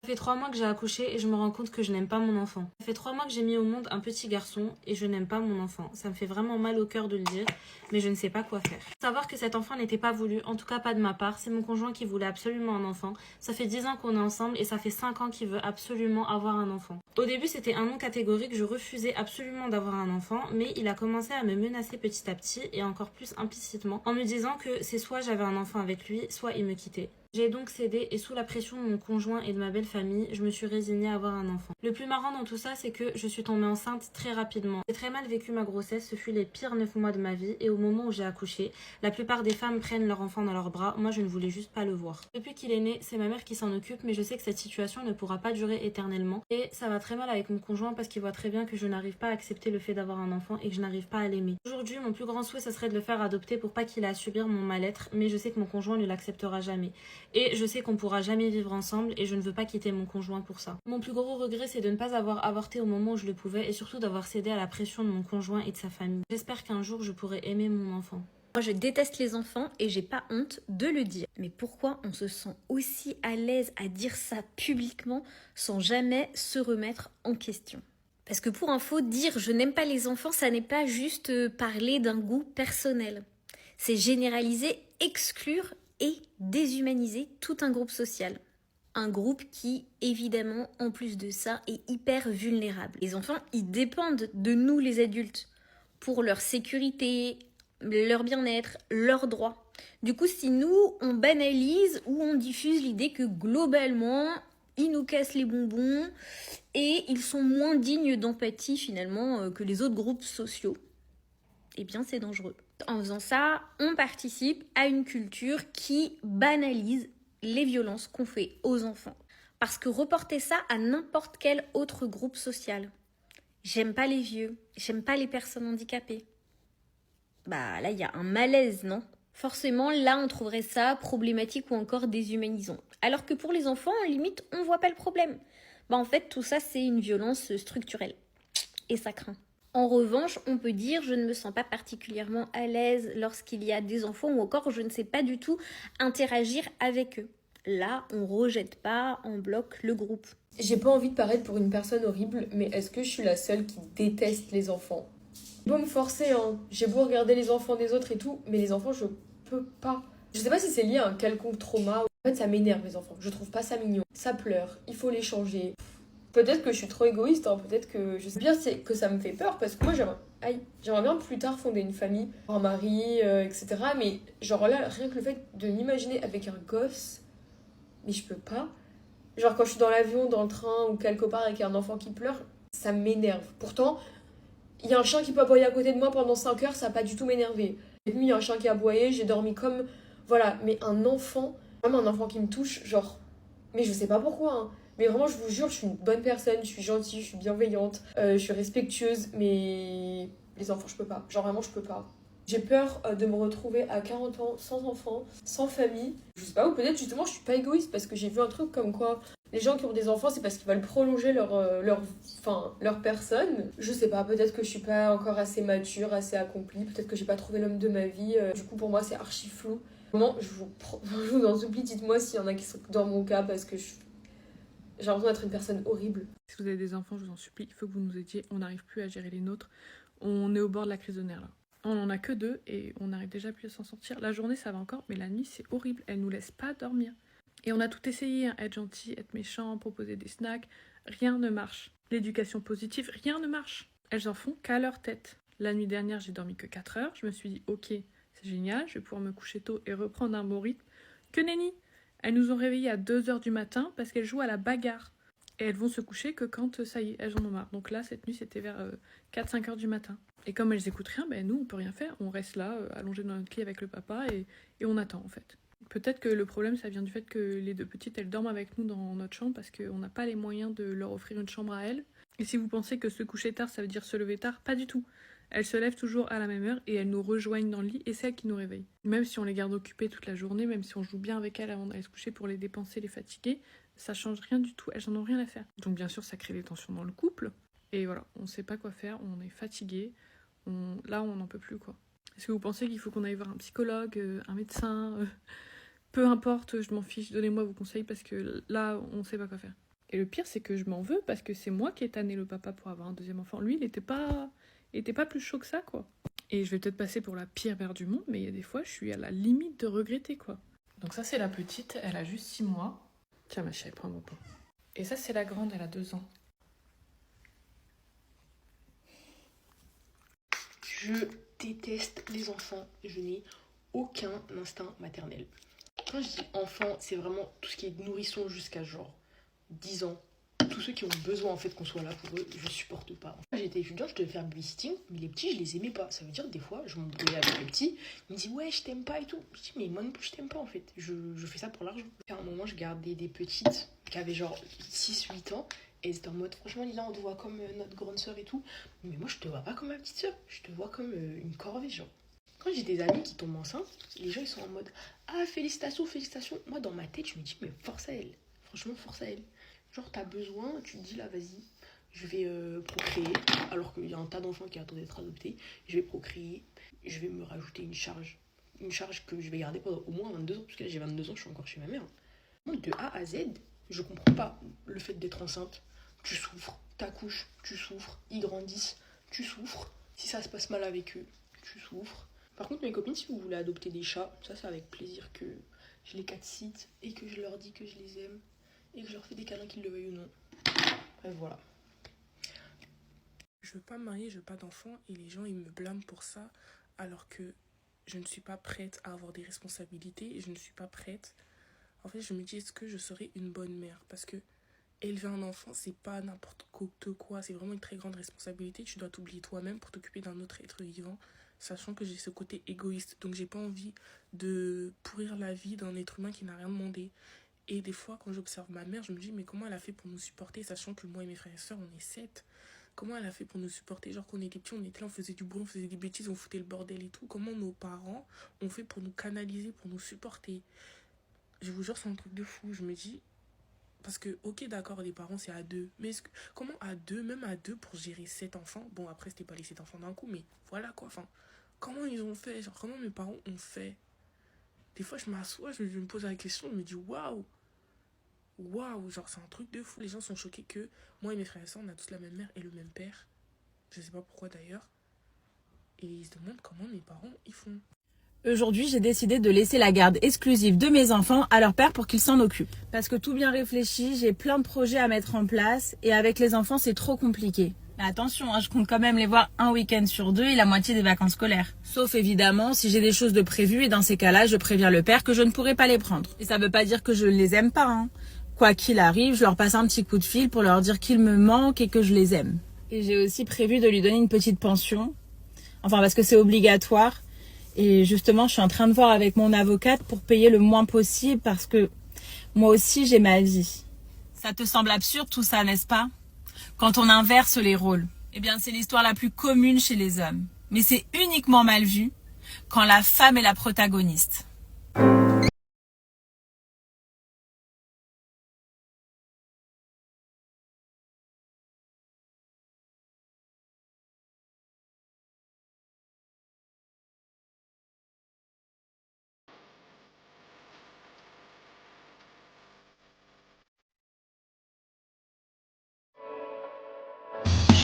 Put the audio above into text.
Ça fait 3 mois que j'ai accouché et je me rends compte que je n'aime pas mon enfant. Ça fait 3 mois que j'ai mis au monde un petit garçon et je n'aime pas mon enfant. Ça me fait vraiment mal au cœur de le dire, mais je ne sais pas quoi faire. Savoir que cet enfant n'était pas voulu, en tout cas pas de ma part, c'est mon conjoint qui voulait absolument un enfant. Ça fait 10 ans qu'on est ensemble et ça fait 5 ans qu'il veut absolument avoir un enfant. Au début c'était un non catégorique, je refusais absolument d'avoir un enfant, mais il a commencé à me menacer petit à petit et encore plus implicitement en me disant que c'est soit j'avais un enfant avec lui, soit il me quittait. J'ai donc cédé et sous la pression de mon conjoint et de ma belle famille, je me suis résignée à avoir un enfant. Le plus marrant dans tout ça, c'est que je suis tombée enceinte très rapidement. J'ai très mal vécu ma grossesse, ce fut les pires 9 mois de ma vie et au moment où j'ai accouché, la plupart des femmes prennent leur enfant dans leurs bras, moi je ne voulais juste pas le voir. Depuis qu'il est né, c'est ma mère qui s'en occupe, mais je sais que cette situation ne pourra pas durer éternellement et ça va très mal avec mon conjoint parce qu'il voit très bien que je n'arrive pas à accepter le fait d'avoir un enfant et que je n'arrive pas à l'aimer. Aujourd'hui, mon plus grand souhait, ce serait de le faire adopter pour pas qu'il ait à subir mon mal-être, mais je sais que mon conjoint ne l'acceptera jamais. Et je sais qu'on pourra jamais vivre ensemble et je ne veux pas quitter mon conjoint pour ça. Mon plus gros regret, c'est de ne pas avoir avorté au moment où je le pouvais et surtout d'avoir cédé à la pression de mon conjoint et de sa famille. J'espère qu'un jour je pourrai aimer mon enfant. Moi, je déteste les enfants et j'ai pas honte de le dire. Mais pourquoi on se sent aussi à l'aise à dire ça publiquement sans jamais se remettre en question? Parce que pour info, dire je n'aime pas les enfants, ça n'est pas juste parler d'un goût personnel. C'est généraliser, exclure et déshumaniser tout un groupe social. Un groupe qui, évidemment, en plus de ça, est hyper vulnérable. Les enfants, ils dépendent de nous les adultes pour leur sécurité, leur bien-être, leurs droits. Du coup, si nous, on banalise ou on diffuse l'idée que globalement, ils nous cassent les bonbons et ils sont moins dignes d'empathie finalement que les autres groupes sociaux, eh bien c'est dangereux. En faisant ça, on participe à une culture qui banalise les violences qu'on fait aux enfants. Parce que reporter ça à n'importe quel autre groupe social. J'aime pas les vieux, j'aime pas les personnes handicapées. Bah là, il y a un malaise, non? Forcément, là, on trouverait ça problématique ou encore déshumanisant. Alors que pour les enfants, limite, on voit pas le problème. Bah en fait, tout ça, c'est une violence structurelle. Et ça craint. En revanche, on peut dire je ne me sens pas particulièrement à l'aise lorsqu'il y a des enfants ou encore je ne sais pas du tout interagir avec eux. Là, on rejette pas en bloc le groupe. J'ai pas envie de paraître pour une personne horrible, mais est-ce que je suis la seule qui déteste les enfants? Beau me forcer, hein. J'ai beau regarder les enfants des autres et tout, mais les enfants, je peux pas. Je sais pas si c'est lié à un quelconque trauma. En fait, ça m'énerve les enfants. Je trouve pas ça mignon. Ça pleure, il faut les changer. Peut-être que je suis trop égoïste, hein. Peut-être que je sais bien que ça me fait peur parce que moi j'aimerais bien plus tard fonder une famille, un mari, etc. Mais genre là, rien que le fait de m'imaginer avec un gosse, mais je peux pas. Genre quand je suis dans l'avion, dans le train ou quelque part avec un enfant qui pleure, ça m'énerve. Pourtant, il y a un chien qui peut aboyer à côté de moi pendant 5 heures, ça va pas du tout m'énerver. Cette nuit, il y a un chien qui a aboyé, j'ai dormi comme... Voilà, mais un enfant, même un enfant qui me touche, genre... Mais je sais pas pourquoi, hein. Mais vraiment, je vous jure, je suis une bonne personne, je suis gentille, je suis bienveillante, je suis respectueuse, mais les enfants, je peux pas. Genre vraiment, je peux pas. J'ai peur de me retrouver à 40 ans sans enfant, sans famille. Je sais pas, ou peut-être justement, je suis pas égoïste parce que j'ai vu un truc comme quoi les gens qui ont des enfants, c'est parce qu'ils veulent prolonger leur personne. Je sais pas, peut-être que je suis pas encore assez mature, assez accomplie, peut-être que j'ai pas trouvé l'homme de ma vie. Du coup, pour moi, c'est archi flou. Vraiment, je vous en supplie, dites-moi s'il y en a qui sont dans mon cas parce que j'ai l'impression d'être une personne horrible. Si vous avez des enfants, je vous en supplie, il faut que vous nous aidiez. On n'arrive plus à gérer les nôtres. On est au bord de la crise de nerfs là. On en a que 2 et on n'arrive déjà plus à s'en sortir. La journée, ça va encore, mais la nuit, c'est horrible. Elle nous laisse pas dormir. Et on a tout essayé, hein. Être gentil, être méchant, proposer des snacks. Rien ne marche. L'éducation positive, rien ne marche. Elles en font qu'à leur tête. La nuit dernière, j'ai dormi que 4 heures. Je me suis dit, ok, c'est génial, je vais pouvoir me coucher tôt et reprendre un bon rythme. Que nenni! Elles nous ont réveillés à 2h du matin parce qu'elles jouent à la bagarre. Et elles vont se coucher que quand, ça y est, elles en ont marre. Donc là, cette nuit, c'était vers 4-5 heures du matin. Et comme elles écoutent rien, ben nous, on peut rien faire. On reste là, allongés dans notre lit avec le papa et on attend, en fait. Peut-être que le problème, ça vient du fait que les 2 petites, elles dorment avec nous dans notre chambre parce qu'on n'a pas les moyens de leur offrir une chambre à elles. Et si vous pensez que se coucher tard, ça veut dire se lever tard, pas du tout. Elles se lèvent toujours à la même heure et elles nous rejoignent dans le lit et c'est elles qui nous réveillent. Même si on les garde occupées toute la journée, même si on joue bien avec elles avant d'aller se coucher pour les dépenser, les fatiguer, ça change rien du tout, elles en ont rien à faire. Donc bien sûr, ça crée des tensions dans le couple. Et voilà, on sait pas quoi faire, on est fatigué, là on n'en peut plus quoi. Est-ce que vous pensez qu'il faut qu'on aille voir un psychologue, un médecin peu importe, je m'en fiche, donnez-moi vos conseils parce que là, on sait pas quoi faire. Et le pire, c'est que je m'en veux parce que c'est moi qui ai tanné le papa pour avoir un deuxième enfant. Lui, il était pas plus chaud que ça, quoi. Et je vais peut-être passer pour la pire mère du monde, mais il y a des fois, je suis à la limite de regretter, quoi. Donc ça, c'est la petite, elle a juste 6 mois. Tiens, ma chérie, prends mon pain. Et ça, c'est la grande, elle a 2 ans. Je déteste les enfants, je n'ai aucun instinct maternel. Quand je dis enfant, c'est vraiment tout ce qui est nourrisson jusqu'à genre 10 ans. Tous ceux qui ont besoin en fait qu'on soit là pour eux, je supporte pas. Quand j'étais étudiante, je devais faire babysitting, mais les petits, je les aimais pas. Ça veut dire que des fois, je m'embrouillais avec les petits, ils me disaient ouais, je t'aime pas et tout. Je dis mais moi non plus, je t'aime pas en fait. Je fais ça pour l'argent. À un moment, je gardais des petites qui avaient genre 6-8 ans. Et c'était en mode, franchement, Lila, on te voit comme notre grande sœur et tout. Mais moi, je te vois pas comme ma petite sœur. Je te vois comme une corvée, genre. Quand j'ai des amis qui tombent enceintes, les gens, ils sont en mode, ah, félicitations, félicitations. Moi, dans ma tête, je me dis, mais force à elle. Franchement, force à elle. Genre, t'as besoin, tu te dis, là, vas-y, je vais procréer. Alors qu'il y a un tas d'enfants qui attendent d'être adoptés. Je vais procréer. Je vais me rajouter une charge. Une charge que je vais garder pendant au moins 22 ans. Parce que là, j'ai 22 ans, je suis encore chez ma mère. De A à Z, je comprends pas le fait d'être enceinte. Tu souffres, t'accouches, tu souffres, ils grandissent, tu souffres. Si ça se passe mal avec eux, tu souffres. Par contre, mes copines, si vous voulez adopter des chats, ça c'est avec plaisir que je les catcite et que je leur dis que je les aime et que je leur fais des câlins qu'ils le veuillent ou non. Bref, voilà. Je veux pas me marier, je veux pas d'enfant et les gens ils me blâment pour ça alors que je ne suis pas prête à avoir des responsabilités et je ne suis pas prête. En fait, je me dis, est-ce que je serai une bonne mère? Parce que élever un enfant, c'est pas n'importe quoi, c'est vraiment une très grande responsabilité. Tu dois t'oublier toi-même pour t'occuper d'un autre être vivant, sachant que j'ai ce côté égoïste. Donc j'ai pas envie de pourrir la vie d'un être humain qui n'a rien demandé. Et des fois, quand j'observe ma mère, je me dis, mais comment elle a fait pour nous supporter, sachant que moi et mes frères et sœurs, on est 7. Comment elle a fait pour nous supporter? Genre, quand on était petits, on était là, on faisait du bruit, on faisait des bêtises, on foutait le bordel et tout. Comment nos parents ont fait pour nous canaliser, pour nous supporter? Je vous jure, c'est un truc de fou. Je me dis, parce que, ok, d'accord, les parents, c'est à 2. Mais comment à 2, même à 2, pour gérer 7 enfants? Bon, après, c'était pas les 7 enfants d'un coup, mais voilà quoi. Enfin, comment ils ont fait? Genre, comment mes parents ont fait? Des fois, je m'assois, je me pose la question, je me dis, waouh! Waouh! Genre, c'est un truc de fou. Les gens sont choqués que moi et mes frères et sœurs, on a tous la même mère et le même père. Je sais pas pourquoi d'ailleurs. Et ils se demandent comment mes parents, ils font. Aujourd'hui, j'ai décidé de laisser la garde exclusive de mes enfants à leur père pour qu'ils s'en occupent. Parce que tout bien réfléchi, j'ai plein de projets à mettre en place et avec les enfants, c'est trop compliqué. Mais attention, je compte quand même les voir un week-end sur 2 et la moitié des vacances scolaires. Sauf évidemment si j'ai des choses de prévues et dans ces cas-là, je préviens le père que je ne pourrai pas les prendre. Et ça veut pas dire que je ne les aime pas. Quoi qu'il arrive, je leur passe un petit coup de fil pour leur dire qu'ils me manquent et que je les aime. Et j'ai aussi prévu de lui donner une petite pension. Enfin, parce que c'est obligatoire. Et justement, je suis en train de voir avec mon avocate pour payer le moins possible parce que moi aussi, j'ai ma vie. Ça te semble absurde tout ça, n'est-ce pas? Quand on inverse les rôles, eh bien, c'est l'histoire la plus commune chez les hommes. Mais c'est uniquement mal vu quand la femme est la protagoniste.